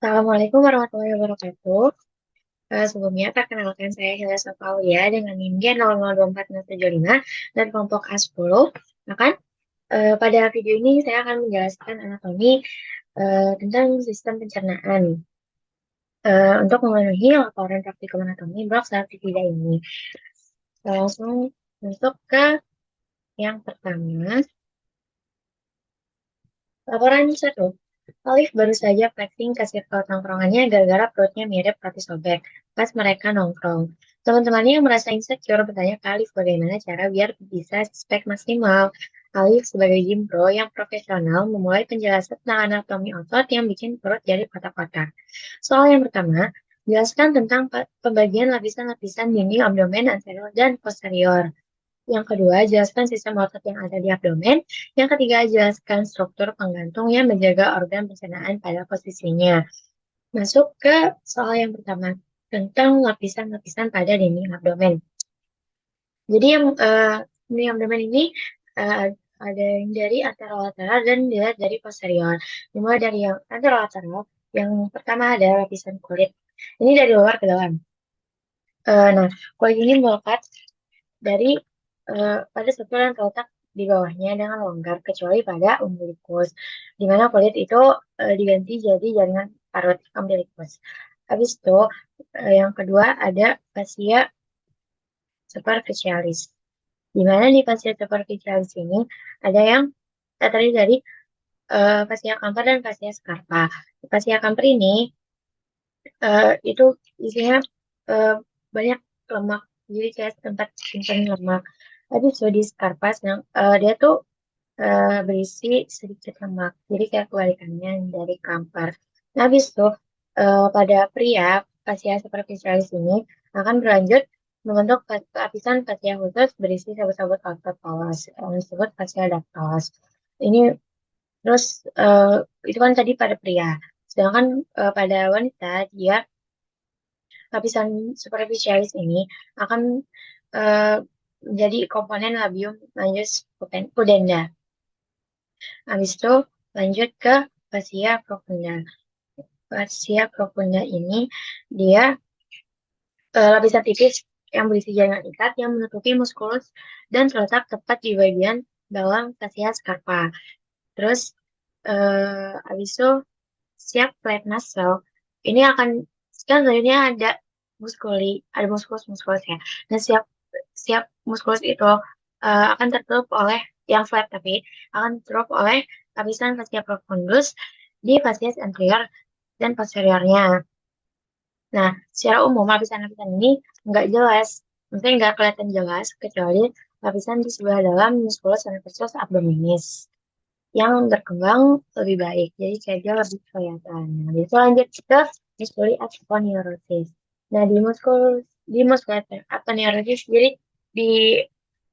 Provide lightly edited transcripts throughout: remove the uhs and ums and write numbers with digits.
Assalamualaikum warahmatullahi wabarakatuh. Sebelumnya, perkenalkan saya Hilda Safaulia dengan NIM 002475 dan kelompok A10. Nah, pada video ini saya akan menjelaskan anatomi tentang sistem pencernaan untuk memenuhi laporan praktikum anatomi blok 1 ini. Langsung masuk ke yang pertama. Laporan 1. Alif baru saja flexing ke circle tongkrongannya gara-gara perutnya mirip roti sobek pas mereka nongkrong. Teman-temannya yang merasa insecure bertanya ke Alif bagaimana cara biar bisa spek maksimal. Alif sebagai gym pro yang profesional memulai penjelasan tentang anatomi otot yang bikin perut jadi kotak-kotak. Soal yang pertama, jelaskan tentang pembagian lapisan-lapisan dinding abdomen anterior dan posterior. Yang kedua, jelaskan sistem otot yang ada di abdomen. Yang ketiga, jelaskan struktur penggantung yang menjaga organ pencernaan pada posisinya. Masuk ke soal yang pertama, tentang lapisan-lapisan pada dinding abdomen. Jadi yang dinding abdomen ini eh, ada yang dari anterolateral dan dilihat dari posterior. Dimulai dari yang anterolateral, yang pertama ada lapisan kulit. Ini dari luar ke dalam. Nah, kulit ini melekat dari pada struktur yang terletak di bawahnya dengan longgar kecuali pada umbilikus, di mana kulit itu diganti jadi jaringan parut umbilikus. Habis itu yang kedua ada fascia superficialis, di mana di fascia superficialis ini ada yang terdiri dari fascia Camper dan fascia scarpa. Fascia Camper ini itu isinya eh, banyak lemak, jadi kayak tempat simpan lemak. Tapi Sodis Karpas yang dia tuh berisi sedikit lemak, jadi kayak kebalikannya dari kamper. Nah, habis itu pada pria fascia superficialis ini akan berlanjut membentuk lapisan fascia khusus berisi sabut-sabut otot polos yang disebut fascia adaptos. Ini terus itu kan tadi pada pria. Sedangkan pada wanita dia lapisan superficialis ini akan eh, menjadi komponen labium majus pudenda. Habis itu lanjut ke fascia profunda. Fascia profunda ini dia lapisan tipis yang berisi jaringan ikat yang menutupi muskulus dan terletak tepat di bagian dalam fascia scarpa. Terus habis itu siap flat muscle ini akan kan sebenarnya ada muskulus ya. Nah, siap siap muskulus itu akan tertutup oleh yang flat tapi akan tertutup oleh lapisan fascia profundus di fascia anterior dan posteriornya. Nah, secara umum lapisan-lapisan ini nggak jelas, maksudnya nggak kelihatan jelas kecuali lapisan di sebelah dalam musculus superficialis abdominis yang berkembang lebih baik. Jadi kayak dia lebih kelihatan. Nah, itu lanjut ke musculi aponeurosis. Nah, di musculi aponeurosis, jadi di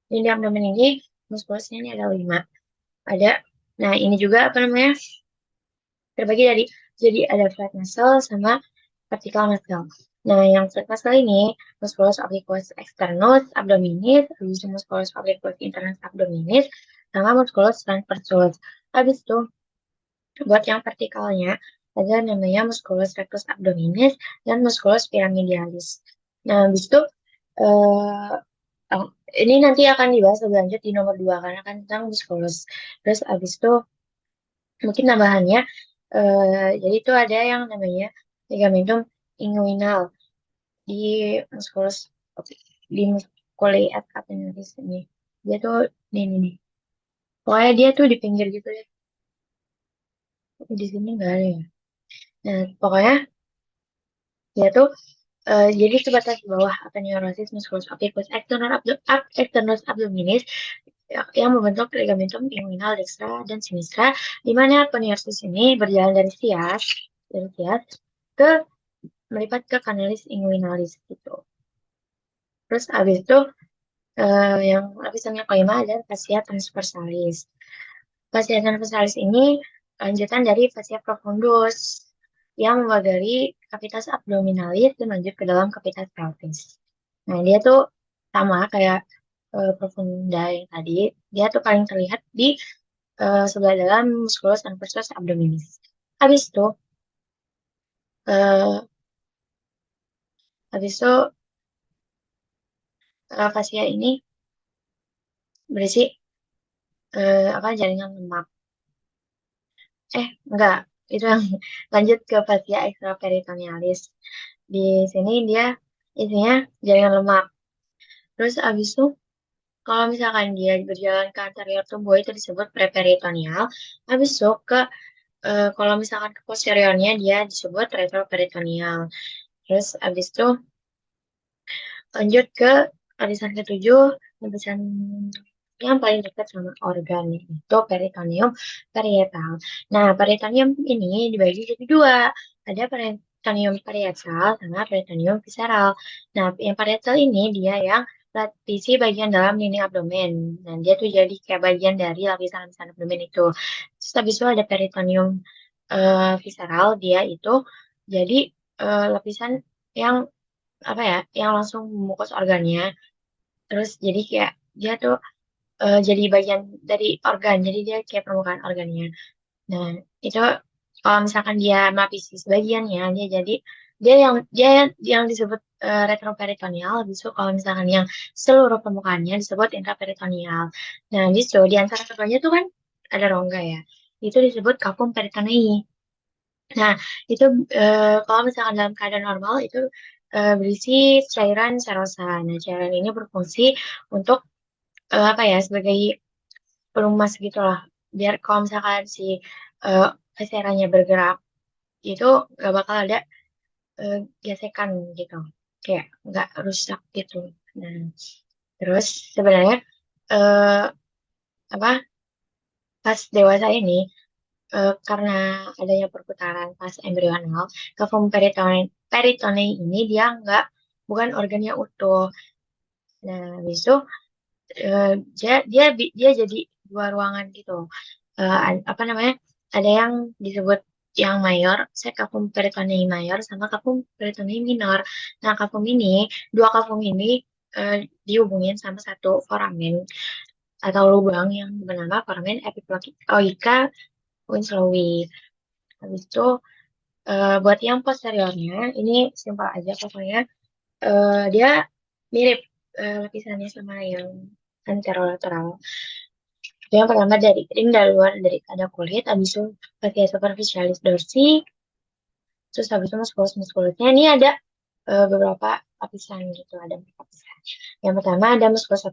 dinding abdomen ini muskulusnya ini ada 5. Ada, nah ini juga apa namanya terbagi dari jadi ada flat muscle sama vertical muscle. Nah, yang flat muscle ini musculus obliquus externus abdominis, habis itu musculus obliquus internus abdominis, sama musculus transversus. Habis itu buat yang vertikalnya ada namanya musculus rectus abdominis dan musculus pyramidalis. Nah, habis itu eh, oh, ini nanti akan dibahas lebih lanjut di nomor 2 karena kan tentang musculus. Terus habis itu mungkin tambahannya jadi itu ada yang namanya ligamentum inguinal di musculus di musculi aponeurosis ini. Dia tuh ini nih. Pokoknya dia tuh di pinggir gitu ya. Tapi di sini nggak ada ya. Nah, pokoknya dia tuh jadi sebatas bawah aponeurosis musculus obliquus externus abdominis yang membentuk ligamentum inguinal dextra dan sinistra, di mana aponeurosis ini berjalan dari sias ke melipat ke canalis inguinalis gitu. Terus abis itu yang lapisan yang kelima ada fascia transversalis. Fascia transversalis ini lanjutan dari fascia profundus yang membagari cavitas abdominalis dan lanjut ke dalam cavitas pelvis. Nah, dia tuh sama kayak profunda yang tadi. Dia tuh paling terlihat di sebelah dalam musculus transversus abdominis. Habis itu eh habis itu fascia ini berisi apa jaringan lemak. Enggak, itu yang lanjut ke fascia extraperitonealis. Di sini dia isinya jaringan lemak. Terus abis itu kalau misalkan dia berjalan ke anterior tubuh itu disebut preperitoneal. Habis itu kalau misalkan ke posteriornya dia disebut retroperitoneal. Terus abis itu lanjut ke lapisan ketujuh, lapisan yang paling dekat sama organ itu peritoneum parietal. Nah, peritoneum ini dibagi jadi dua. Ada peritoneum parietal sama peritoneum visceral. Nah, yang parietal ini dia yang lapisi bagian dalam dinding abdomen. Dan dia tuh jadi kayak bagian dari lapisan-lapisan abdomen itu. Terus habis itu ada peritoneum visceral, dia itu jadi lapisan yang apa ya, yang langsung membungkus organnya. Terus jadi kayak dia tuh jadi bagian dari organ, jadi dia kayak permukaan organnya. Nah, itu kalau misalkan dia melapisi sebagiannya, dia yang disebut retroperitoneal. Justru kalau misalkan yang seluruh permukaannya disebut intraperitoneal. Nah, justru di antara keduanya tuh kan ada rongga ya. Itu disebut capum peritonei. Nah, itu kalau misalkan dalam keadaan normal itu berisi cairan serosa. Nah, cairan ini berfungsi untuk apa ya, sebagai pelumas gitu lah. Biar kalau misalkan si uh, cairannya bergerak, itu nggak bakal ada gesekan gitu. Kayak nggak rusak gitu. Nah, terus sebenarnya eh apa pas dewasa ini karena adanya perputaran pas embrional, kavum peritonei ini dia nggak bukan organ yang utuh. Nah, habis itu eh, dia jadi dua ruangan gitu. Apa namanya? Ada yang disebut yang mayor, saya kavum peritonei mayor sama kavum peritonei minor. Nah, dua kavum ini eh, dihubungin sama satu foramen atau lubang yang bernama foramen epiploica Winslowi. Habis itu buat yang posteriornya ini simpel aja pokoknya. Dia mirip lapisannya sama yang anterolateral. Itu yang pertama dari ring dari luar dari ada kulit, habis itu fascia superficialis dorsi, terus habis itu muskulus-muskulusnya ini ada beberapa lapisan gitu, ada empat lapisan. Yang pertama ada muskulus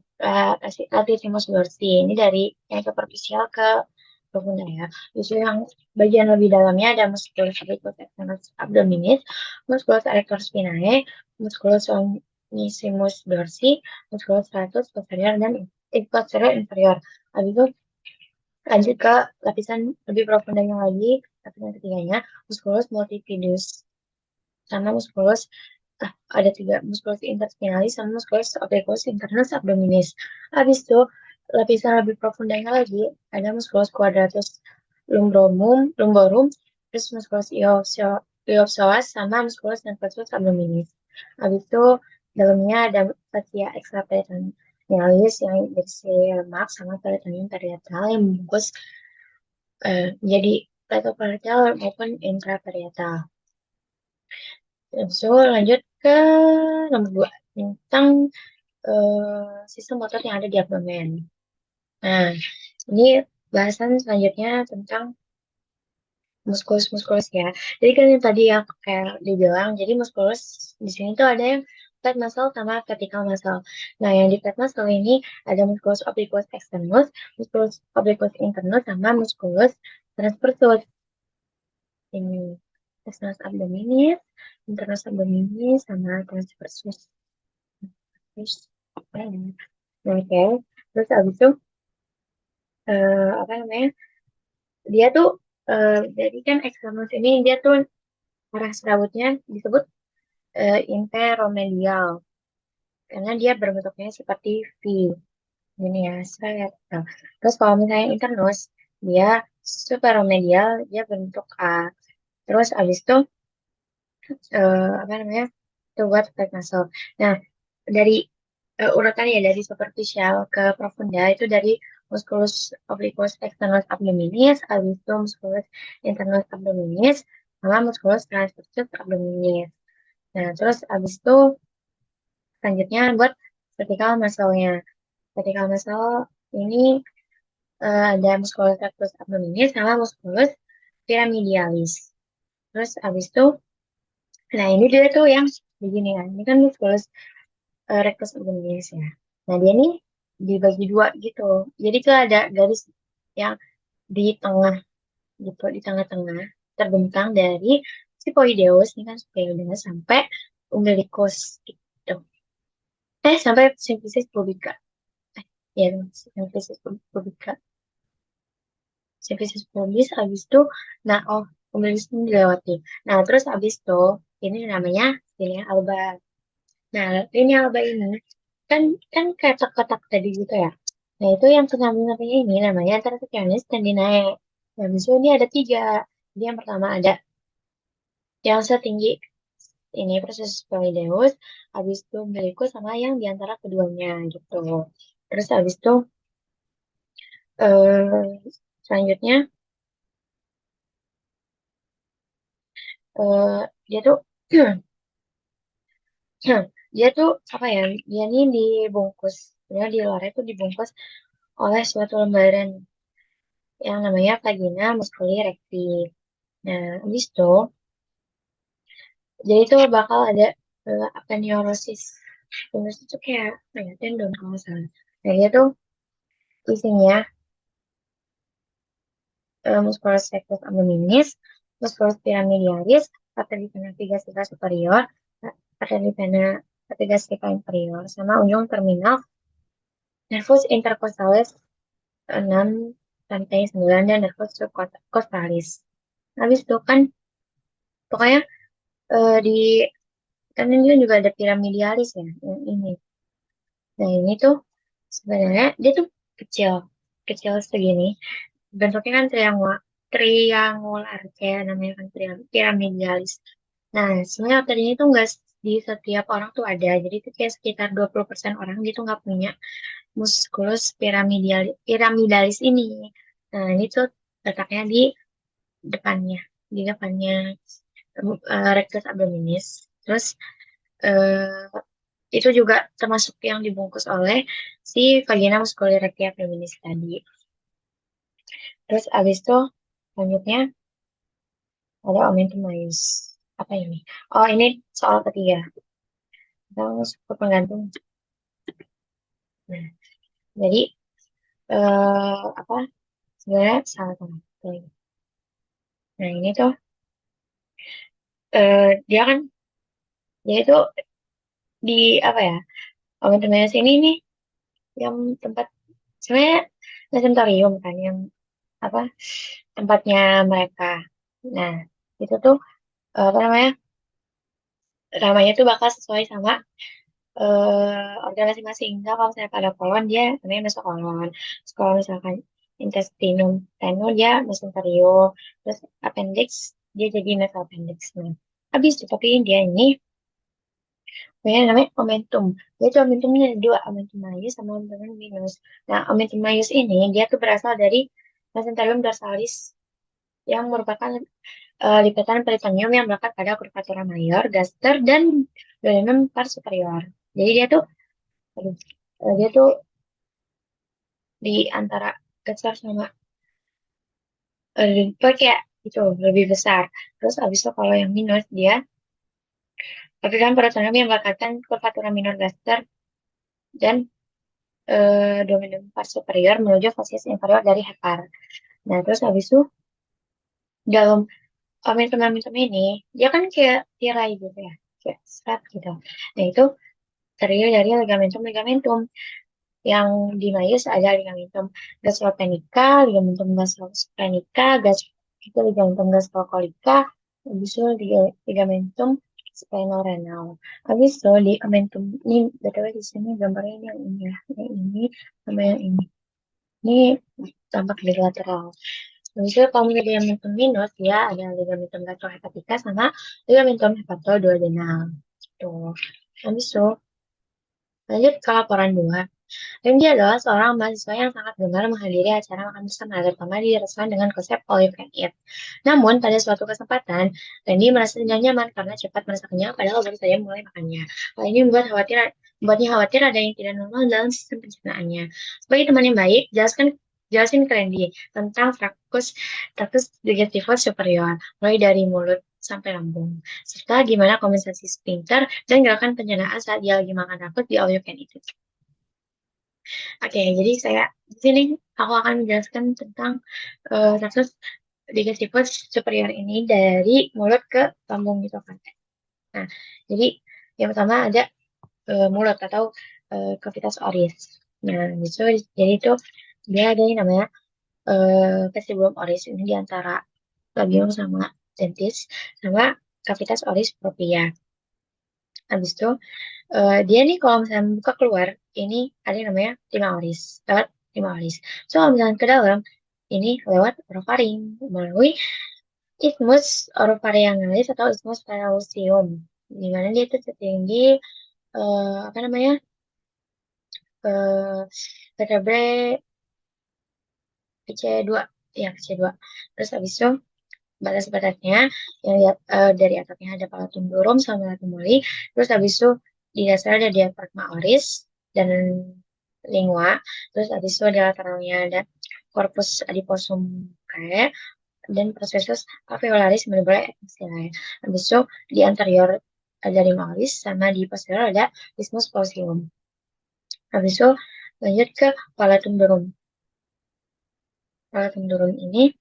latissimus dorsi, ini dari yang superficial ke profunda ya. Justru yang bagian lebih dalamnya ada musculus obliquus externus abdominis, musculus erector spinae, musculus longisimus dorsi, musculus stratus posterior dan posterior inferior. Habis itu lanjut ke lapisan lebih profundanya lagi, lapisan ketiganya, musculus multifidus sama musculus ada tiga, musculus interspinalis sama musculus obliquus internus abdominis. Habis itu lapisan lebih profundanya lagi ada musculus quadratus lumborum, terus musculus iliopsoas sama musculus necrosus abdominis. Habis itu dalamnya ada fascia extraperitonealis yang berisi lemak sama peritoneum parietal yang membungkus jadi retroparietal maupun intraparietal. So, lanjut ke nomor dua tentang sistem otot yang ada di abdomen. Nah, ini bahasan selanjutnya tentang muskulus-muskulus ya. Jadi kan yang tadi yang kayak dibilang, jadi muskulus di sini tuh ada yang fat muscle sama vertical muscle. Nah, yang di fat muscle ini ada musculus obliquus externus, musculus obliquus internus, sama musculus transversus. Ini externus abdominis, internus abdominis, sama transversus. Terus, nah, oke. Terus abis itu, apa namanya, dia tuh, jadi kan externus ini, dia tuh arah serabutnya disebut interomedial. Karena dia berbentuknya seperti V. Gini ya, set. Nah, terus kalau misalnya internus, dia superomedial, dia bentuk A. Terus abis itu, apa namanya, itu buat fat muscle. Nah, dari urutannya dari superficial ke profunda itu dari musculus obliquus externus abdominis, habis itu musculus internus abdominis, sama musculus transversus abdominis. Nah, terus abis itu selanjutnya buat vertical muscle-nya. Vertical muscle ini ada musculus rectus abdominis sama musculus pyramidialis. Terus abis itu, nah ini dia tuh yang begini kan. Ini kan musculus rectus abdominis ya. Nah dia nih dibagi dua gitu. Jadi tuh ada garis yang di tengah gitu, di tengah-tengah terbentang dari sipoideus, ini kan sipoideus sampai umbilicus gitu. Sampai simfisis pubica. Ya, simfisis pubica. Simfisis pubis habis itu, nah oh, umbilicus ini dilewati. Nah, terus habis itu, ini namanya linea alba. Nah, linea alba ini kan kan kayak kotak-kotak tadi gitu ya. Nah, itu yang samping-sampingnya ini namanya intersection tendinae. Nah, habis itu ini ada tiga. Jadi yang pertama ada yang setinggi ini proses Pelideus, habis itu umbilicus sama yang di antara keduanya gitu. Terus habis itu selanjutnya eh, dia tuh dia tuh apa ya? Dia nih dibungkus, dia di luar itu dibungkus oleh suatu lembaran yang namanya vagina musculi recti. Nah, habis itu jadi itu bakal ada aponeurosis. Aponeurosis itu kayak apa ya, tendon kalau nggak salah. Nah, dia tuh isinya musculus rectus abdominis, musculus pyramidalis, patellifera figastica superior, patellifera figastica inferior, sama ujung terminal nervus intercostalis 6 sampai 9 dan nervus subcostalis. Habis itu kan pokoknya di kan ini juga ada pyramidalis ya, yang ini. Nah ini tuh sebenarnya dia tuh kecil, kecil segini. Bentuknya kan triangular kayak namanya kan piramidalis. Nah, sebenarnya otot ini tuh nggak di setiap orang tuh ada. Jadi itu kayak sekitar 20% orang gitu nggak punya musculus piramidalis ini. Nah, ini tuh letaknya depannya, di depannya rectus abdominis. Terus eh, itu juga termasuk yang dibungkus oleh si vagina musculi recti abdominis tadi. Terus abis itu selanjutnya ada omentum maius. Apa ini? Oh, ini soal ketiga. Kita masuk ke penggantung. Nah, jadi apa sebenarnya salah satu. Nah, ini tuh dia kan dia itu di apa ya? Omentum maius ini nih yang tempat sebenarnya laboratorium kan yang apa tempatnya mereka. Nah, itu tuh apa namanya tuh bakal sesuai sama organ masing-masing. Misal kalau misalnya pada kolon dia namanya mesokolon. Terus kalau misalkan intestinum teno dia mesenterio. Terus appendix dia jadi mesoappendix. Nah, habis itu tapi dia ini punya namanya omentum. Dia tuh omentumnya ada dua, omentum maius sama omentum minus. Nah, omentum maius ini dia tuh berasal dari mesenterium dorsalis yang merupakan lipatan peritoneum yang melekat pada curvatura mayor, gaster, dan duodenum pars superior. Jadi aduh, dia tuh di antara gaster sama kayak itu lebih besar. Terus abis itu kalau yang minus dia, tapi kan peritoneum yang melekatkan curvatura minor gaster dan duodenum pars superior menuju facies inferior dari hepar. Nah, terus abis itu dalam momentum-momentum ini, dia kan kayak tirai gitu ya, kayak serat gitu. Nah, itu terdiri dari ligamentum-ligamentum. Yang di mayus ada ligamentum gastropenica, ligamentum gastrosplenic, itu ligamentum gastrocolica, habis itu ligamentum splenorenal. Habis itu ligamentum ini, btw di sini gambarnya ini yang ini ya, yang ini sama yang ini. Ini tampak di lateral. Habis itu kalau ligamentum minus ya ada ligamentum gastrohepatica sama ligamentum hepatoduodenal. Tuh. Habis itu lanjut ke laporan 2. Randy adalah seorang mahasiswa yang sangat gemar menghadiri acara makan bersama, terutama di restoran dengan konsep all you can eat. Namun, pada suatu kesempatan, Randy merasa tidak nyaman karena cepat merasa kenyang padahal baru saja mulai makannya. Hal ini membuatnya khawatir ada yang tidak normal dalam sistem pencernaannya. Sebagai teman yang baik, jelasin ke Randy tentang traktus digestif superior, mulai dari mulut sampai lambung, serta gimana kompensasi sphincter dan gerakan pencernaan saat dia lagi makan rakut di all you can eat. Oke, jadi saya di sini aku akan menjelaskan tentang kasus digestif superior ini dari mulut ke lambung gitu kan. Nah, jadi yang pertama ada mulut atau cavitas oris. Nah, jadi itu dia ada yang namanya vestibulum oris ini di antara labium sama dentis sama cavitas oris propria. Habis itu dia nih kalau misalnya buka keluar ini ada yang namanya timaoris lewat timaoris. So kalau misalnya ke dalam ini lewat orofaring melalui isthmus oropharyngealis atau isthmus phaeolicium di mana dia itu tertinggi apa namanya uh, vertebrae PC2 ya PC2. Terus habis itu batas-batasnya yang lihat dari atapnya ada palatum durum sama palatum moli. Terus habis itu di dasar ada diafragma oris dan lingua. Terus habis itu ada lateralnya ada corpus adiposum kayak dan processus alveolaris menurut eksilae. Habis itu di anterior ada lima oris sama di posterior ada isthmus paucium. Habis itu lanjut ke palatum durum. Palatum durum ini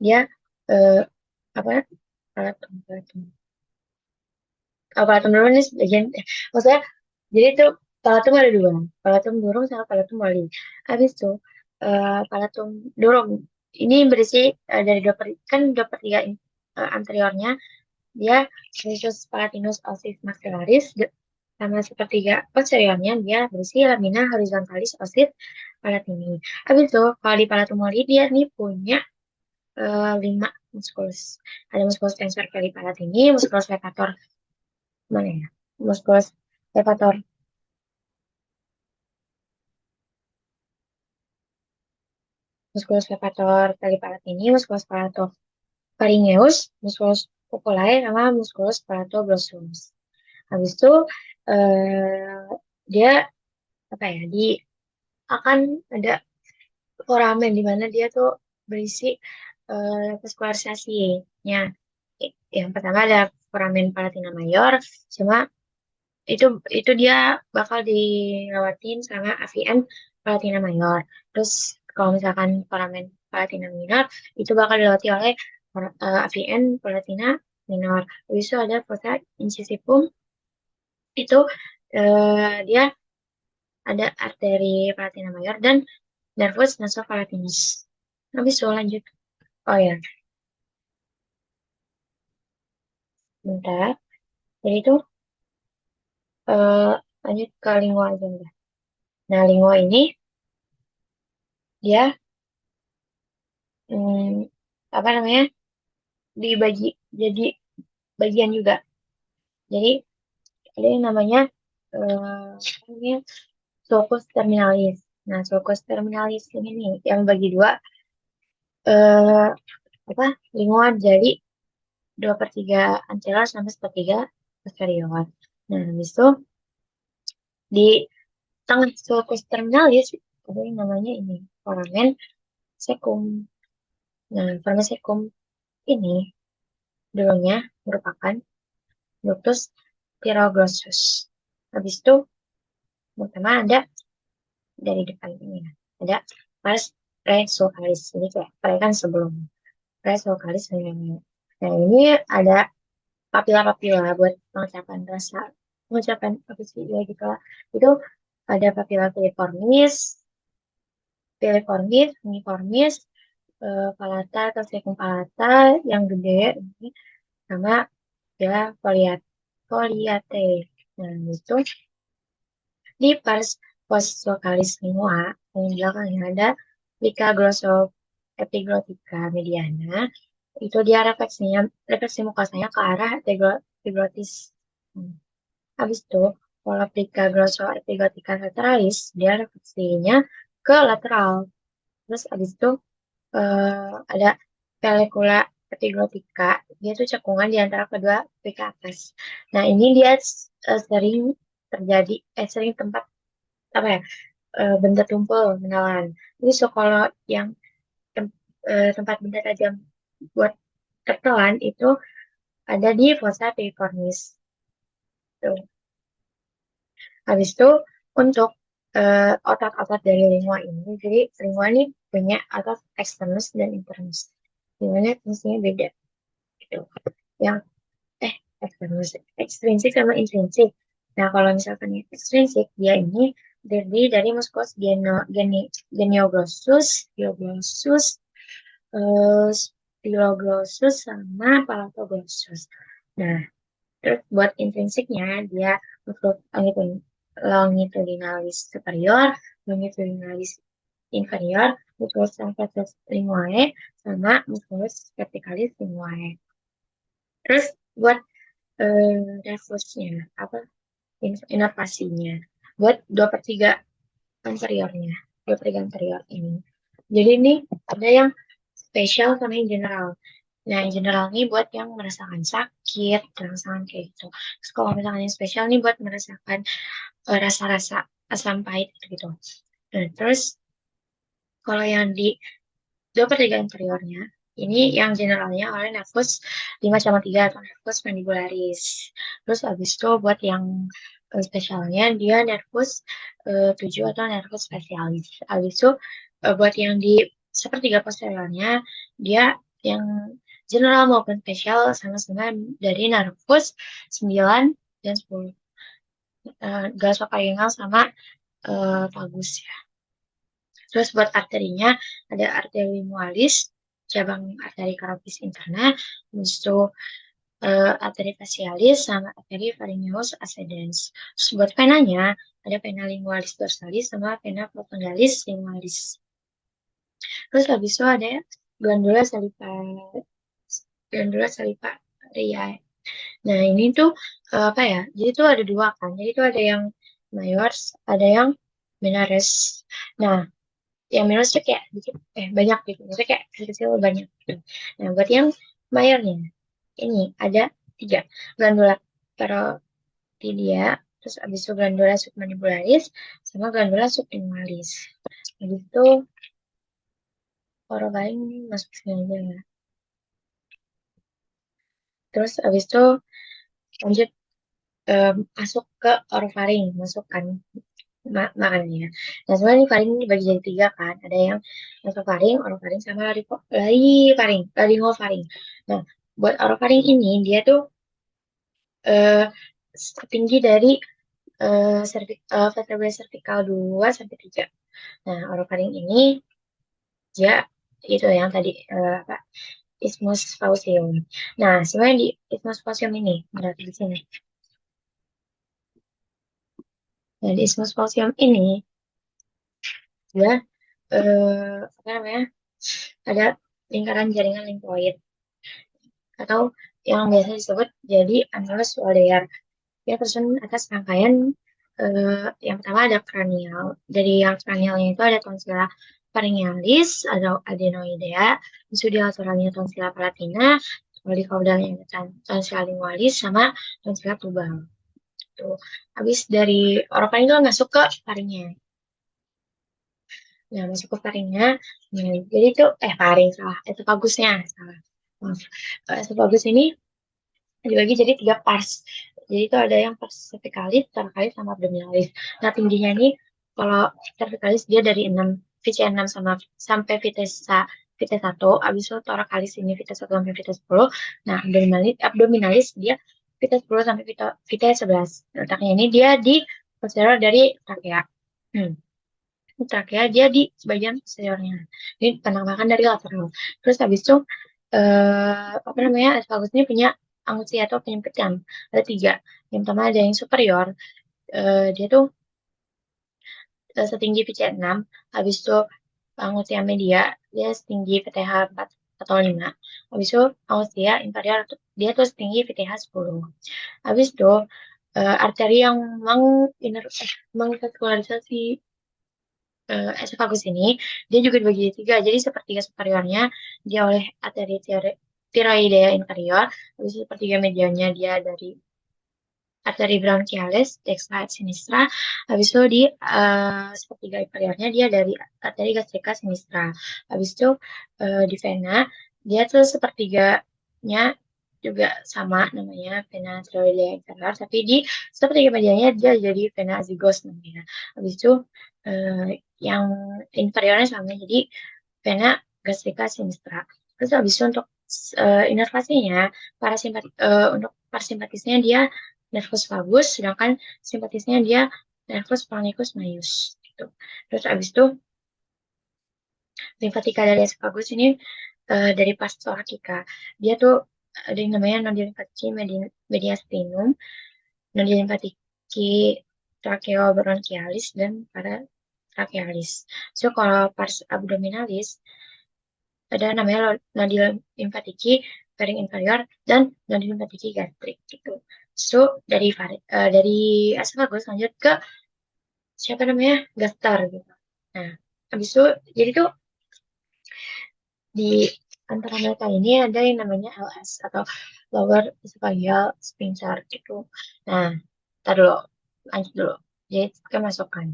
dia eh, apa palatum palatum durum ini sebagian maksudnya jadi itu palatum ada dua, palatum durum sama palatum wali. Habis itu palatum durum ini berisi dari kan dua per tiga anteriornya dia Meniscus palatinus osis maxillaris sama sepertiga posteriornya dia berisi lamina horizontalis osis palatini. Habis itu kalau di palatum wali dia nih punya lima musculus. Ada musculus tensor pelipalatini, musculus levator mana ya? Musculus levator musculus levator pelipalatini, musculus palato pharyngeus, musculus pupulae, sama musculus palato glossus. Habis itu eh, dia apa ya? Akan ada foramen di mana dia tuh berisi vaskularisasinya. Yang pertama ada foramen palatina mayor, sama itu itu dia bakal dilewatin sama AVN Palatina Mayor. Terus kalau misalkan foramen Palatina Minor itu bakal dilewati oleh AVN Palatina Minor. Habis itu ada fossa incisivum itu dia ada arteri Palatina Mayor dan nervus nasopalatinus. Habis itu lanjut. Oh ya, bentar. Jadi itu eh, lanjut ke lingua aja udah. Nah, lingua ini dia hmm, apa namanya? Dibagi jadi bagian juga. Jadi ada yang namanya apa namanya sulcus terminalis. Nah, sulcus terminalis ini nih yang bagi dua eh, apa lingua jadi dua per tiga anterior sama sepertiga posterior. Nah, habis itu di tengah sulcus terminalis ada yang namanya ini foramen secum. Nah, foramen secum ini dulunya merupakan ductus pyroglossus. Habis itu pertama ada dari depan ini ya. Ada pars presokalis. Ini kayak kan sebelum presokalis ini. Nah, ini ada papila-papila buat pengucapan rasa. Pengucapan apa sih ya gitu lah. Itu ada papila piliformis, uniformis, palata atau circumpalata yang gede ini sama ya foliate. Nah, itu di pars postvokalis minua, yang di belakangnya ada Lica glossopepiglotica mediana. Itu dia refleksi mukasanya ke arah epiglotis. Hmm. Habis itu Kalau plica glossoepiglottica lateralis, dia refleksinya ke lateral. Terus abis itu ada pelecula epiglottica, dia tuh cekungan di antara kedua plica atas. Nah, ini dia sering terjadi, sering tempat apa ya, benda tumpul menelan. Jadi so kalau yang tempat benda tajam buat tertelan itu ada di fossa piriformis. Tuh. Habis itu untuk otot-otot dari lingua ini, jadi lingua ini punya otot externus dan internus. Dimana fungsinya beda gitu. Yang eh externus, ekstrinsik sama intrinsik. Nah, kalau misalkan yang ekstrinsik, dia ini terdiri dari musculus genioglossus, hyoglossus, spiloglossus, sama palatoglossus. Nah, terus buat intrinsiknya dia untuk longitudinalis superior, longitudinalis inferior, musculus transversus linguae, sama musculus verticalis linguae. Terus buat refusnya, apa inervasinya, buat 2/3 anteriornya, 2/3 anterior ini. Jadi ini ada yang spesial sama yang general. Nah, yang general nih buat yang merasakan sakit, merasakan kayak gitu. Terus kalau misalkan yang spesial nih buat merasakan rasa-rasa asam pahit gitu. Nah, terus kalau yang di 2/3 anteriornya, ini yang generalnya oleh nervus 5,3 atau nervus mandibularis. Terus habis itu buat yang spesialnya dia nervus 7 atau nervus spesialis. Habis itu buat yang di sepertiga posteriornya dia yang general maupun spesial sama-sama dari nervus 9 dan 10. Gasoparengal sama vagus ya. Terus buat arterinya ada arteri linealis, cabang arteri carotis interna, habis itu arteri facialis sama arteri pharyngeus ascendens. Terus buat venanya ada vena lingualis dorsalis sama vena profundalis lingualis. Terus habis itu ada glandula salivaria. Nah, ini tuh apa ya? Jadi tuh ada dua kan. Jadi tuh ada yang mayors, ada yang minores. Nah, yang minus tuh kayak dikit, banyak gitu. Maksudnya kayak kecil banyak gitu. Nah, buat yang mayornya, ini ada 3. Glandula parotidia, terus abis itu glandula submandibuloris, sama glandula subingualis. Habis itu orofaring masuk sini aja ya. Terus abis itu lanjut masuk ke orofaring, masukkan makannya. Nah, sebenarnya ini faring dibagi jadi 3 kan. Ada yang nasofaring, orofaring, sama laringofaring. Nah, buat orofaring ini dia tuh eh, tinggi dari vertebrae cervical 2 sampai 3. Nah, orofaring ini dia itu yang tadi apa, isthmus faucium. Nah, sebenarnya di isthmus faucium ini berarti di sini. Nah, di isthmus faucium ini dia apa namanya? Ada lingkaran jaringan limfoid atau yang biasa disebut jadi annulus waldear. Dia tersusun atas rangkaian yang pertama ada kranial. Dari yang kranialnya itu ada tonsilla pharyngealis, ada adenoidea, di lateralnya tonsilla palatina, kalau di caudalnya ada tonsilla lingualis, sama tonsilla tubal. Tuh. Habis dari orofaring itu masuk ke faringnya. Nah, masuk ke faringnya. Nah, jadi itu faring salah. Esopagusnya salah. Maaf. Esophagus ini dibagi jadi 3 pars. Jadi itu ada yang pars cervicalis, thoracalis, sama abdominalis. Nah, tingginya ini kalau cervicalis dia dari 6, VC6 sama sampai VT1, habis itu thoracalis ini VT1 sampai VT10. Nah, abdominalis dia VT10 sampai VT11. Letaknya ini dia di posterior dari trakea. Trakea dia di bagian posteriornya. Ini penampakan dari lateral. Terus habis itu apa namanya, esophagus ini punya angusi atau penyempitan. Ada 3. Yang pertama ada yang superior. Dia tuh setinggi PC6. Habis itu angusia media dia setinggi VTH 4 atau 5. Habis itu angusia inferior dia tuh setinggi VTH 10. Habis itu arteri yang mengvaskularisasi esophagus ini, dia juga dibagi tiga. Jadi sepertiga superiornya dia oleh arteri tiroidea inferior, habis itu sepertiga medialnya dia dari arteri bronchialis dextra et sinistra, habis itu di sepertiga inferiornya dia dari arteri gastrika sinistra, habis itu di vena dia tuh sepertiganya juga sama namanya vena tiroidea inferior, tapi di sepertiga medialnya dia jadi vena azygos namanya, habis itu eh, yang inferiornya sama jadi vena gastrika sinistra. Terus habis itu untuk inervasinya untuk parasimpatisnya dia nervus vagus, sedangkan simpatisnya dia nervus panicus majus gitu. Terus abis itu limfatika dari esophagus ini dari pars thoracica. Dia tuh ada yang namanya nodule limfatiki mediastinum, nodule limfatiki tracheobronchialis dan paratrachealis. So kalau pars abdominalis ada namanya nodule limfatiki faring inferior dan nodule limfatiki gastrik gitu. So dari esophagus lanjut ke siapa namanya Gastar gitu. Nah, habis itu jadi tuh di antara mereka ini ada yang namanya LS atau lower esophageal sphincter gitu. Nah, ntar dulu, lanjut dulu. Jadi kita masukkan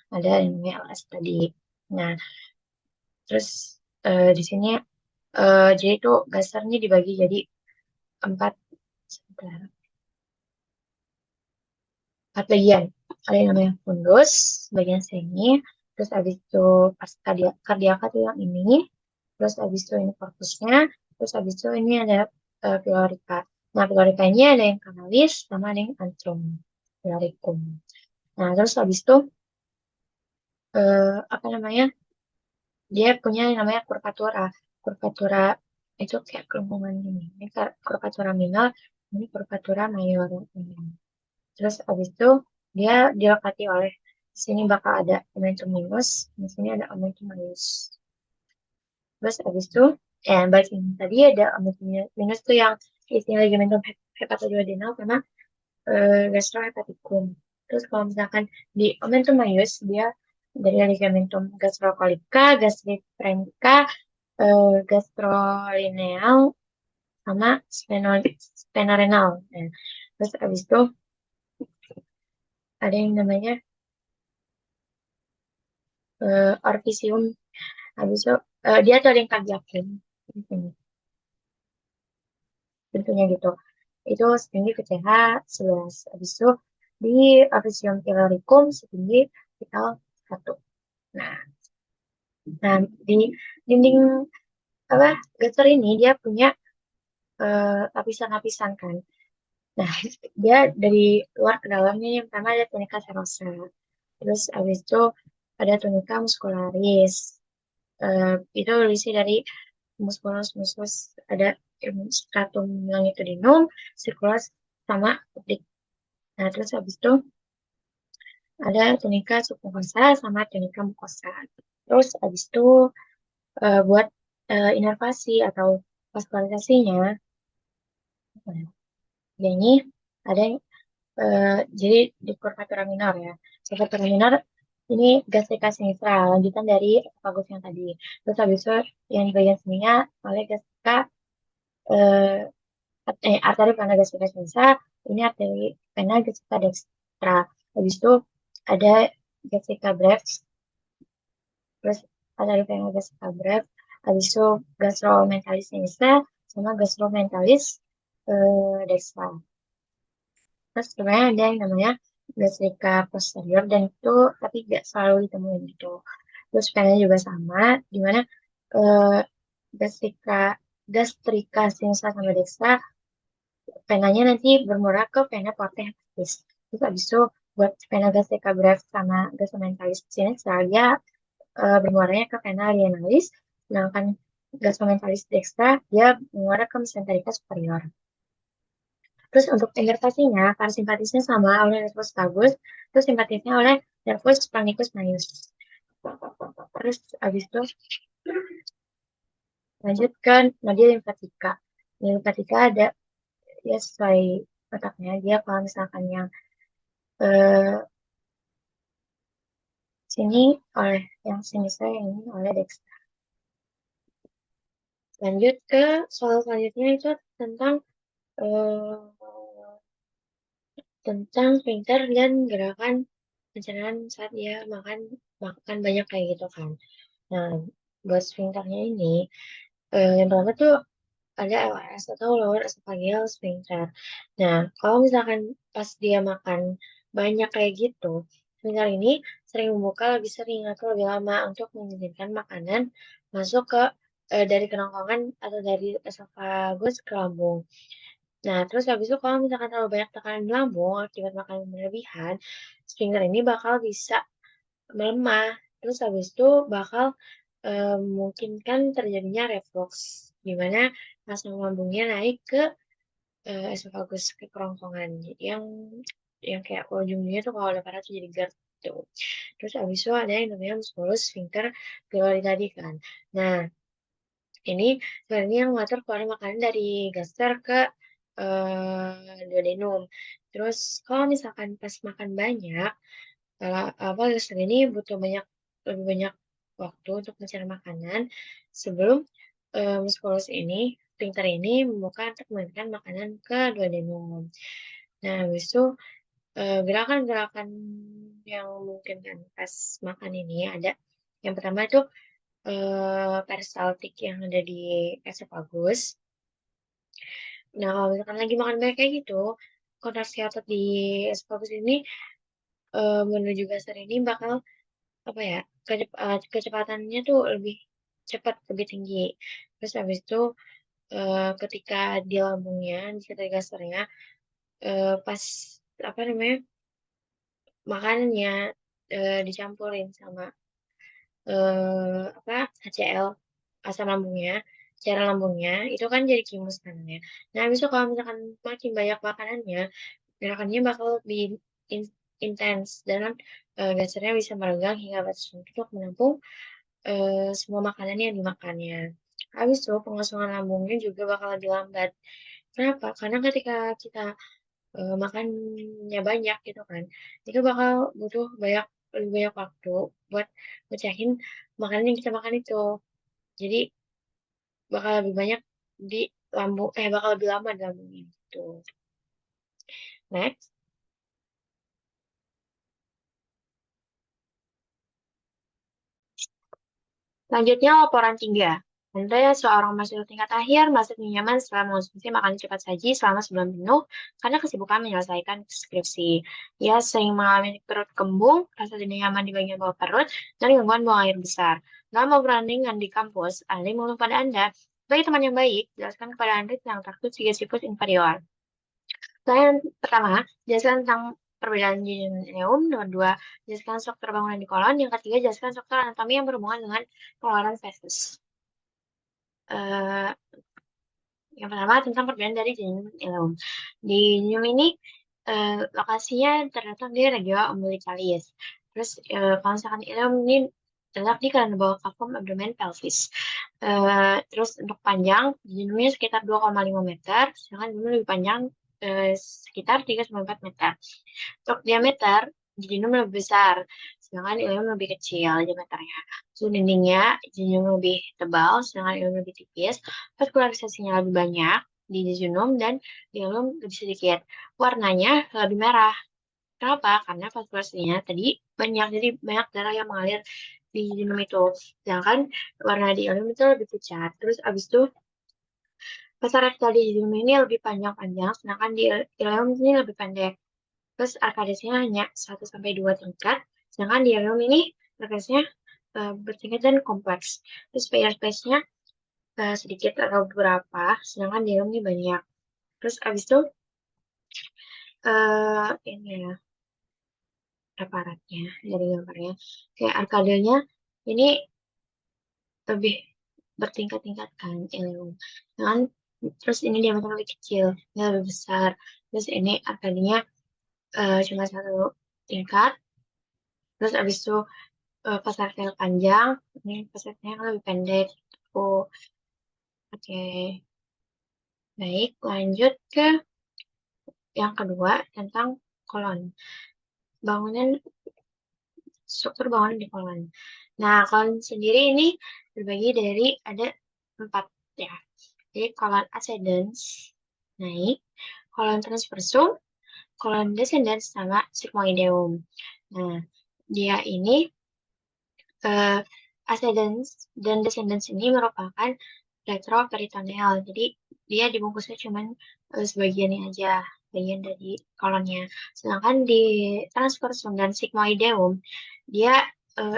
ada yang namanya LS tadi. Nah, terus di sini jadi tuh gastarnya dibagi jadi empat, sebentar, empat bagian. Ada yang namanya fundus, bagian sini, terus habis itu pas kardiaka tuh yang ini, terus habis itu ini korpusnya, terus habis itu ini ada pilorika. Nah, pilorika ini ada yang kanalis sama ada yang antrum, piloricum. Nah, terus habis itu apa namanya? Dia punya yang namanya curvatura. Curvatura itu kayak kelengkungan gini. Ini curvatura minor, ini curvatura major. Terus habis itu dia dilekati oleh di sini bakal ada momentum minus, di sini ada momentum minus. Terus habis itu, balik ini tadi ada momentum minus tuh yang isinya ligamentum hepatoduodenal sama gastrohepatikum. Terus kalau misalkan di momentum minus dia dari ligamentum gastrocolica, gastrifrenica, gastrolineal sama sphenorenal. Nah, terus habis itu ada yang namanya orpisium. Habis itu dia tuh ada yang kardiakum. Bentuknya gitu. Itu setinggi VCH 11. Habis itu di Apicium piloricum setinggi vital 1. Nah, nah di dinding apa Getzer ini dia punya lapisan-lapisan kan. Nah, dia dari luar ke dalamnya yang pertama ada tunica serosa. Terus habis itu ada tunica muscularis. Itu berisi dari musculus ada stratum longitudinum, circulus sama optic. Nah, terus habis itu ada tunika submucosa sama tunika mucosa. Terus habis itu buat inervasi atau vaskularisasinya, ya ini ada jadi di curvatura minor ya. Curvatura minor ini gastrika sinistra, lanjutan dari esophagus yang tadi. Terus habis itu yang di bagian sininya oleh gastrika arteri vena gastrika sinistra, ini arteri vena gastrika dextra. Habis itu ada gastrika brevis, terus arteri vena gastrika brevis, habis itu gastromentalis sinistra sama gastromentalis dextra. Terus sebenarnya ada yang namanya gastrika posterior dan itu tapi nggak selalu ditemuin gitu. Terus penanya juga sama, di mana eh, gastrika gastrika sinistra sama dextra penanya nanti bermuara ke vena porta hepatis. Terus habis itu buat vena gastrika brevis sama gastromentalis sinistra dia bermuaranya ke vena lienalis, sedangkan gastromentalis dextra dia bermuara ke mesenterica superior. Terus untuk inervasinya, parasimpatisnya sama oleh nervus vagus, terus simpatisnya oleh nervus panicus majus. Terus habis itu lanjutkan nodule limfatika. Limfatika ada ya sesuai otaknya. Dia kalau misalkan yang eh, sini oleh yang sini saya ini oleh Dexter. Lanjut ke soal selanjutnya itu tentang eh, pintar dan gerakan pencernaan saat dia makan makan banyak kayak gitu kan. Nah, buat sphincternya ini, yang pertama tuh ada LS atau lower esophageal sphincter. Nah, kalau misalkan pas dia makan banyak kayak gitu, sphincter ini sering membuka lebih sering atau lebih lama untuk mengizinkan makanan masuk ke dari kerongkongan atau dari esofagus ke lambung. Nah, terus habis itu kalau misalkan terlalu banyak tekanan di lambung akibat makanan berlebihan, sphincter ini bakal bisa melemah. Terus habis itu bakal memungkinkan terjadinya reflux, di mana asam lambungnya naik ke esofagus ke kerongkongan. Jadi yang kayak ujungnya tuh kalau ada parah tuh jadi GERD tuh. Terus habis itu ada yang namanya musculus sphincter pylori tadi kan. Nah, ini sebenarnya yang mengatur keluar makanan dari gaster ke duodenum. Terus kalau misalkan pas makan banyak, apa gaster ini butuh lebih banyak waktu untuk mencari makanan sebelum muskulus ini, sphincter ini membuka untuk mengeluarkan makanan ke duodenum. Nah, habis itu gerakan-gerakan yang mungkin kan pas makan ini ada yang pertama itu peristaltik yang ada di esophagus. Nah, kalau misalkan lagi makan banyak kayak gitu, kontraksi otot di esophagus ini menuju gaster ini bakal apa ya kecepatannya tuh lebih cepat, lebih tinggi. Terus habis itu ketika di lambungnya, di sekitar gasternya, pas apa namanya makanannya dicampurin sama apa HCl asam lambungnya, cairan lambungnya itu kan jadi kimus kan ya. Nah, habis itu kalau misalkan makin banyak makanannya, gerakannya bakal lebih intens dan gasernya bisa meregang hingga batas untuk menampung semua makanan yang dimakannya. Habis itu pengosongan lambungnya juga bakal lebih lambat. Kenapa? Karena ketika kita makannya banyak gitu kan, itu bakal butuh lebih banyak waktu buat mecahin makanan yang kita makan itu. Jadi bakal lebih banyak di bakal lebih lama di lambungnya gitu. Next. Selanjutnya laporan 3. Anda seorang mahasiswa tingkat akhir masih nyaman setelah mengonsumsi makanan cepat saji selama sebulan penuh karena kesibukan menyelesaikan skripsi. Ia sering mengalami perut kembung, rasa tidak nyaman di bagian bawah perut, dan gangguan buang air besar. Dalam obrolan ringan di kampus, Anda mengeluh pada Anda. Sebagai teman yang baik, jelaskan kepada Anda tentang takut tiga sifat inferior. Yang pertama, jelaskan tentang perbedaan genome. Nomor dua, jelaskan struktur bangunan di kolon. Yang ketiga, jelaskan struktur anatomi yang berhubungan dengan pengeluaran feses. Eh, yang pertama tentang perbedaan dari genome dan ileum. Di genome ini lokasinya terletak di regio umbilicalis. Terus kalau misalkan ileum ini terletak di kanan bawah kafum abdomen pelvis. Terus untuk panjang, genomnya sekitar 2,5 meter, sedangkan genome lebih panjang sekitar 3,4 meter. Untuk diameter, genome lebih besar, sedangkan ileum lebih kecil diameternya. Suhu dindingnya, genome lebih tebal, sedangkan ileum lebih tipis. Vaskularisasinya lebih banyak di genome dan di ileum lebih sedikit. Warnanya lebih merah. Kenapa? Karena vaskulasinya tadi banyak, jadi banyak darah yang mengalir di genome itu. Sedangkan warna di ileum itu lebih pucat. Terus abis itu pasar rektal di genome ini lebih panjang-panjang, sedangkan di ileum ini lebih pendek. Terus arkadesnya hanya 1 sampai 2 tingkat, sedangkan di ileum ini arkadesnya bertingkat dan kompleks. Terus PR space-nya sedikit atau beberapa, sedangkan di ileum ini banyak. Terus abis itu ini ya aparatnya dari gambarnya. Kayak arkadenya ini lebih bertingkat-tingkat kan ileum. Dengan terus ini diameter lebih kecil, ini lebih besar. Terus ini arkadenya cuma 1 tingkat. Terus abis itu pas arterial panjang, ini pas arterial lebih pendek. Oh, oke. Baik, lanjut ke yang kedua tentang kolon. Bangunan struktur bangunan di kolon. Nah, kolon sendiri ini terbagi dari ada 4 ya. Jadi kolon ascendens naik, kolon transversum, kolon descendens sama sigmoideum. Nah, dia ini eh, ascendens dan descendens ini merupakan retroperitoneal. Jadi dia dibungkusnya cuman sebagiannya aja, bagian dari kolonnya. Sedangkan di transversum dan sigmoideum dia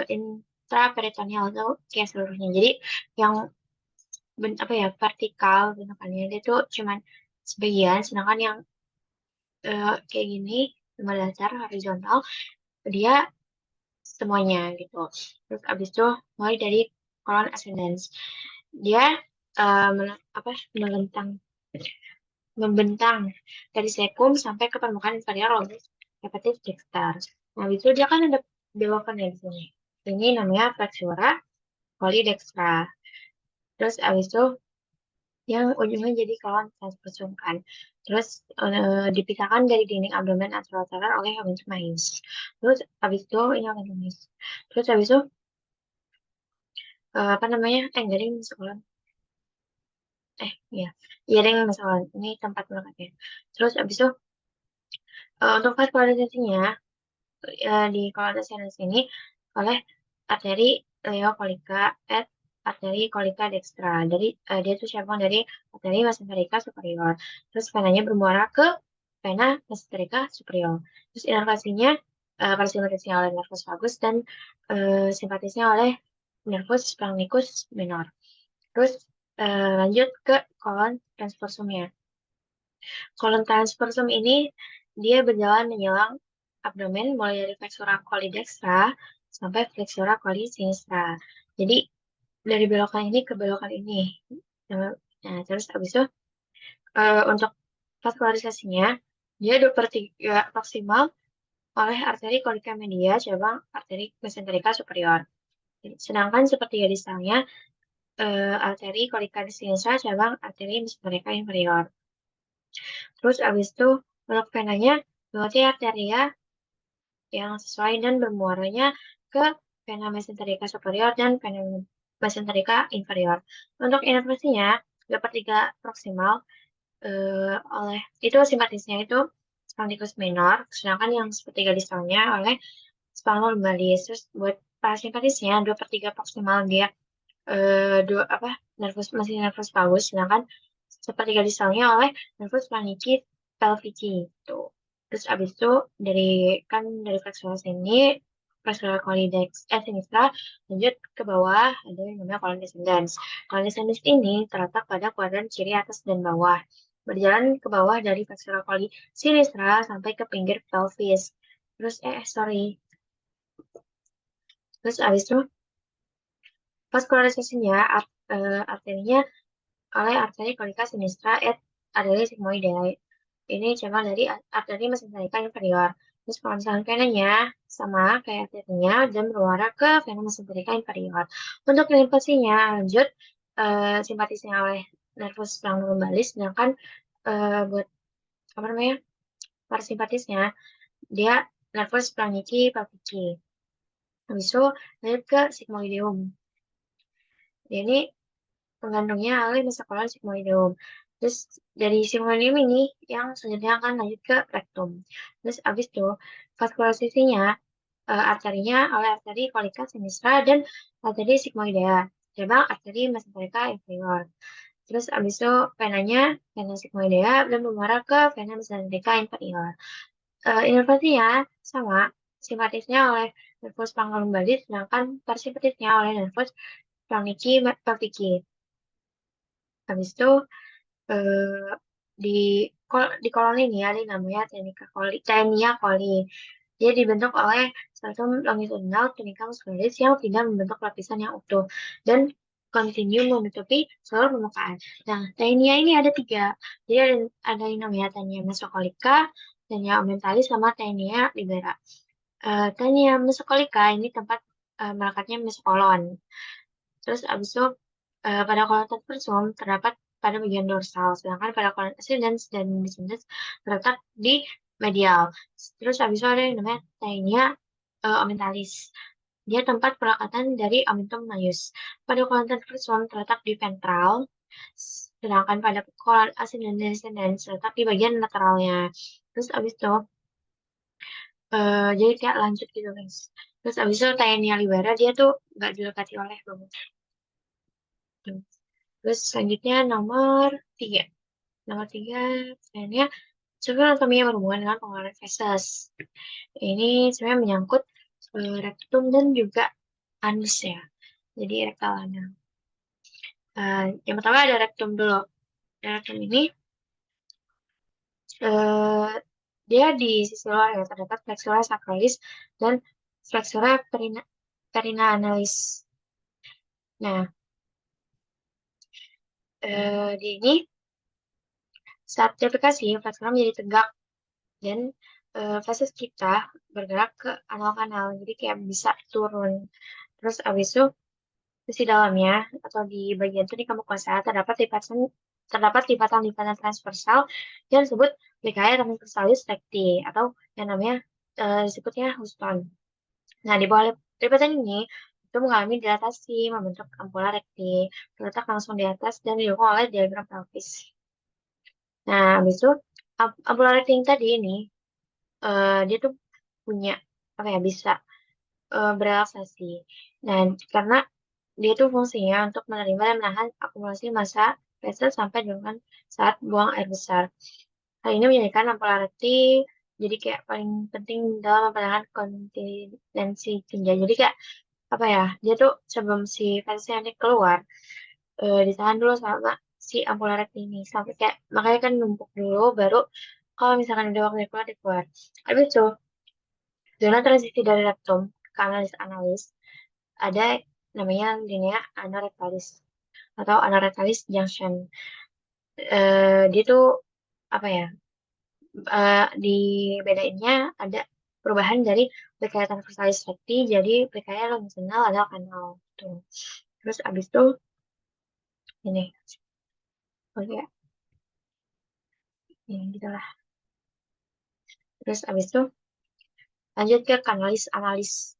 intraperitoneal itu kayak seluruhnya. Jadi yang apa ya vertikal bentukannya dia tuh cuman sebagian, sedangkan yang kayak gini cuma datar horizontal dia semuanya gitu. Terus abis itu mulai dari kolon ascendens. Dia apa membentang dari sekum sampai ke permukaan inferior lobus hepatis dexter. Nah, itu dia kan ada belokan ya di sini. Ini namanya flexura polydextra. Terus abis itu yang ujungnya jadi kolon transversum kan. Terus dipisahkan dari dinding abdomen anterolateral oleh omentum majus. Terus abis itu ini omentum majus. Terus abis itu apa namanya? Garing masuk kolon. Iya. Iya, deng masuk kolon. Ini tempat melekatnya. Terus abis itu untuk vaskularisasinya di kolon descendens ini oleh arteri leokolika et arteri kolika dextra. Dari dia tuh cabang dari arteri mesenterica superior. Terus venanya bermuara ke vena mesenterica superior. Terus inervasinya parasimpatisnya oleh nervus vagus dan simpatisnya oleh nervus splanchnicus minor. Terus lanjut ke kolon transversumnya. Kolon transversum ini dia berjalan menjelang abdomen mulai dari flexura coli dextra sampai flexura coli sinistra. Jadi dari belokan ini ke belokan ini. Nah, terus habis itu untuk vaskularisasinya dia 2/3 maksimal oleh arteri kolika media cabang arteri mesenterica superior. Sedangkan sepertiga distalnya arteri kolika sinistra cabang arteri mesenterica inferior. Terus abis itu untuk venanya berarti arteria yang sesuai dan bermuaranya ke vena mesenterica superior dan vena mesenterica inferior. Untuk inervasinya, sepertiga proksimal oleh itu simpatisnya itu spondylus minor, sedangkan yang sepertiga distalnya oleh spinal lumbalis. Terus buat parasimpatisnya 2/3 proksimal dia dua apa nervus masih nervus pagus, sedangkan sepertiga distalnya oleh nervus planici pelvici itu. Terus abis itu dari kan dari flexura sini flexura colidex sinistra lanjut ke bawah ada yang namanya colon descendens. Colon descendens ini terletak pada kuadran kiri atas dan bawah. Berjalan ke bawah dari flexura coli sinistra sampai ke pinggir pelvis. Terus sorry. Terus abis itu vaskularisasinya arterinya oleh arteri kolika sinistra et arteri sigmoideae. Ini cabang dari arteri mesenterica inferior. Terus pemisahan venanya sama kayak arterinya dan bermuara ke vena mesenterica inferior. Untuk limfasinya lanjut simpatisnya oleh nervus lumbalis, sedangkan buat apa namanya parasimpatisnya dia nervus planici pelvici. Habis itu lanjut ke sigmoideum. Dia ini penggandungnya oleh mesokolon sigmoideum. Terus dari sigmoideum ini yang selanjutnya akan lanjut ke rektum. Terus abis itu vaskularisasinya arterinya oleh arteri kolika sinistra dan arteri sigmoidea. Cabang arteri mesenterica inferior. Terus abis itu venanya vena sigmoidea dan mengarah ke vena mesenterica inferior. Inervasinya sama, simpatisnya oleh nervus pangalumbalis, sedangkan parasimpatisnya oleh nervus planici pelvici. Habis itu eh, di di koloni ini ada yang namanya Taenia coli. Dia dibentuk oleh stratum longitudinal tunica muscularis yang tidak membentuk lapisan yang utuh dan kontinu menutupi seluruh permukaan. Nah, Taenia ini ada 3. Jadi ada yang namanya Taenia mesocolica, Taenia aumentalis, sama Taenia libera. Taenia mesocolica ini tempat melekatnya mesokolon. Terus abis itu pada kolon transversum terdapat pada bagian dorsal, sedangkan pada colon ascendens dan descendens terletak di medial. Terus habis itu ada yang namanya taenia orbitalis. Dia tempat pelekatan dari omentum maius. Pada colon transversum terletak di ventral, sedangkan pada colon ascendens dan descendens terletak di bagian lateralnya. Terus abis itu, jadi kayak lanjut gitu guys. Terus abis itu taenia libera dia tuh nggak dilekati oleh bambu. Terus selanjutnya nomor 3. Nomor 3, sebenarnya sebenarnya anatominya berhubungan dengan pengeluaran feses. Ini sebenarnya menyangkut rektum dan juga anus ya. Jadi rektal anal. Yang pertama ada rektum dulu. Rektum ini eh, dia di sisi luar ya terdapat flexura sacralis dan flexura perinalis. Nah, di ini saat defekasi flexura menjadi tegak dan feses kita bergerak ke anal kanal. Jadi kayak bisa turun. Terus abis itu sisi dalamnya atau di bagian tunika mukosa terdapat lipatan-lipatan transversal yang disebut Plicae transversalis recti atau yang namanya disebutnya Houston. Nah, di bawah lipatan ini itu mengalami dilatasi membentuk ampula recti terletak langsung di atas dan didukung oleh diagram pelvis. Nah, habis itu ampula recti yang tadi ini dia tuh punya apa ya bisa berelaksasi. Dan karena dia tuh fungsinya untuk menerima dan menahan akumulasi massa feses sampai dengan saat buang air besar. Hal ini menjadikan ampula rekti jadi kayak paling penting dalam mempertahankan kontinensi tinja. Jadi kayak apa ya, dia tuh sebelum si fesesnya ini keluar, ditahan dulu sama si ampula rekti ini. Sampai kayak, makanya kan numpuk dulu, baru kalau misalkan udah waktunya keluar, dia keluar. Habis itu, zona transisi dari rektum ke analis ada namanya linea anorectalis atau anorectalis junction. Dia tuh apa ya? Dibedainnya ada perubahan dari Plicae transversalis recti jadi Plicae longitudinal ada kanal tuh. Terus abis itu ini, oke, ini gitulah. Terus abis itu lanjut ke kanalis analis.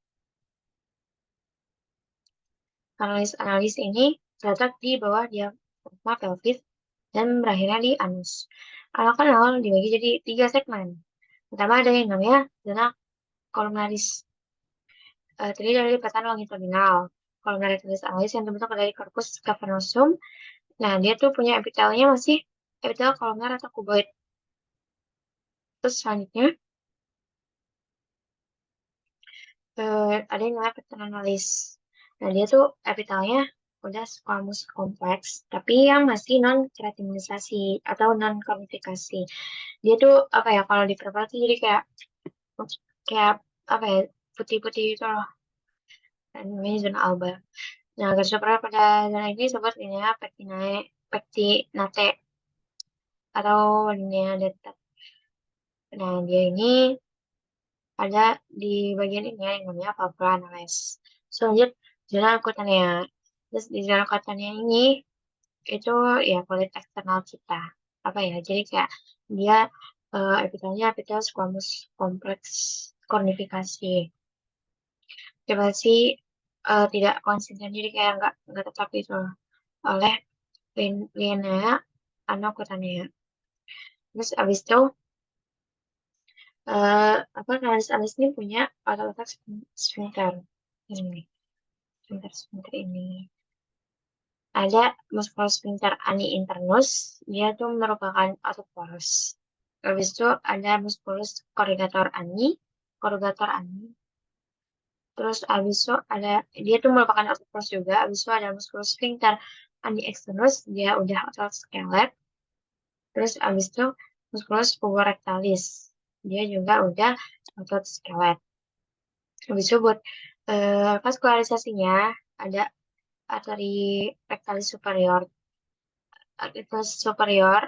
Kanalis analis ini terletak di bawah diafragma pelvis dan berakhirnya di anus. Anal kanal dibagi jadi 3 segmen. Pertama ada yang namanya zona columnaris, terdiri dari lipatan longitudinal. Columnaris analis yang terbentuk dari corpus cavernosum. Nah, dia tuh punya epitelnya masih epitel kolomnar atau kuboid. Terus selanjutnya ada yang namanya petenalis. Nah, dia tuh epitelnya udah squamous kompleks, tapi yang masih non keratinisasi atau non konifikasi. Dia tuh apa ya kalau di purple tuh jadi kayak kayak apa ya putih-putih gitu loh. Dan namanya zona alba. Nah, garis besar pada zona ini disebut linea pectinate atau linea delta. Nah, dia ini ada di bagian ini ya, yang namanya papula anales. Selanjut, zona kutanea. Terus di zona kutanea ini, itu ya kulit eksternal kita. Apa ya, jadi kayak dia epitelnya epitel squamous kompleks kornifikasi. Coba sih tidak konsisten, jadi kayak nggak tetap itu loh, oleh linea anokutanea. Terus abis itu apa analis ini punya otot-otot sphincter ini sphincter ini ada musculus sphincter ani internus, dia tuh merupakan otot poros. Habis itu ada musculus corrugator ani. Terus habis itu ada dia tuh merupakan otot poros juga. Habis itu ada musculus sphincter ani externus, dia udah otot skelet. Terus habis itu musculus puborectalis, dia juga udah otot skelet. Habis itu buat vaskularisasinya ada arteri rectalis superior. Arteri superior,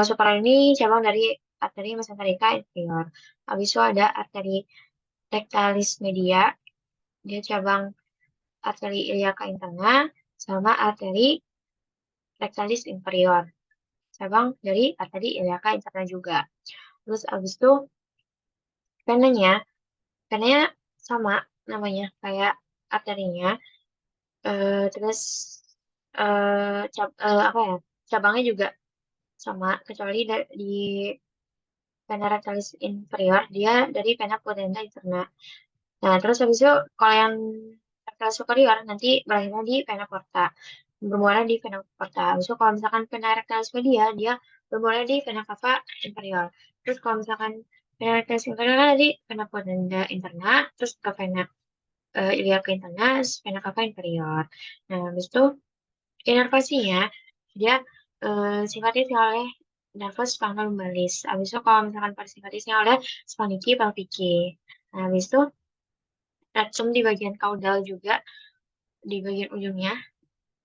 superior ini cabang dari arteri mesenterica inferior. Habis itu ada arteri rectalis media, dia cabang arteri iliaca interna, sama arteri rectalis inferior. Cabang dari tadi iliaca interna juga. Terus abis itu venanya, venanya sama namanya kayak arterinya. Terus apa ya? Cabangnya juga sama kecuali di vena rectalis inferior dia dari vena pudenda interna. Nah, terus habis itu kalau yang rectalis superior nanti berakhirnya di vena porta. Bermuara di vena porta. Habis itu kalau misalkan vena rectalis media, dia bermuara di vena cava inferior. Terus kalau misalkan vena rectalis inferior kan tadi vena pudenda interna, terus ke vena iliaca interna, vena cava inferior. Nah, habis itu inervasinya dia sifatnya oleh nervus spinal lumbalis. Habis itu kalau misalkan parasimpatisnya oleh spandiki pelvici. Nah, habis itu racun di bagian kaudal juga di bagian ujungnya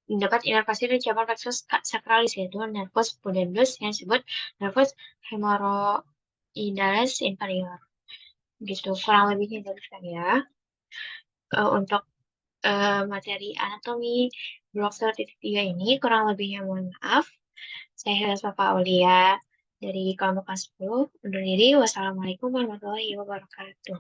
mendapat inervasi dari cabang plexus sacralis yaitu nervus pudendus yang disebut nervus hemorrhoidalis inferior. Gitu kurang lebihnya dari saya. Untuk materi anatomi blok 1.3 ini kurang lebihnya mohon maaf. Saya Papa Aulia dari kelompok kelas 10 undur diri. Wassalamualaikum warahmatullahi wabarakatuh.